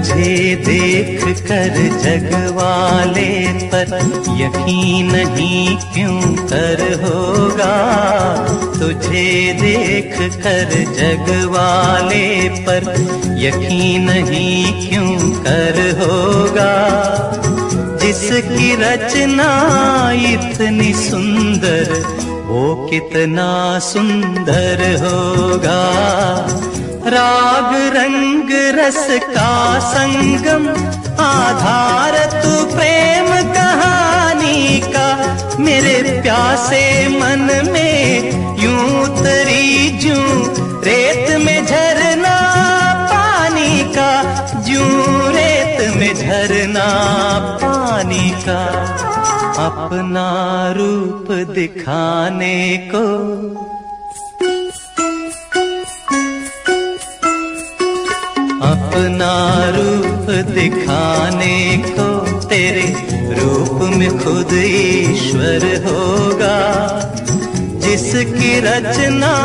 तुझे देख कर जग वाले पर यकीन नहीं क्यों कर होगा। तुझे देख कर जग वाले पर यकीन नहीं क्यों कर होगा। जिसकी रचना इतनी सुंदर वो कितना सुंदर होगा। राग रंग रस का संगम आधार तू प्रेम कहानी का। मेरे प्यासे मन में यूं उतरी जूं रेत में झरना पानी का। जूं रेत में झरना पानी का। अपना रूप दिखाने को अपना रूप दिखाने को तेरे रूप में खुद ईश्वर होगा। जिसकी rachna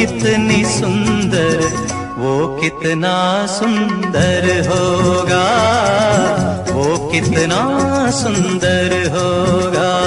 इतनी सुंदर वो कितना सुंदर होगा। वो कितना सुंदर होगा।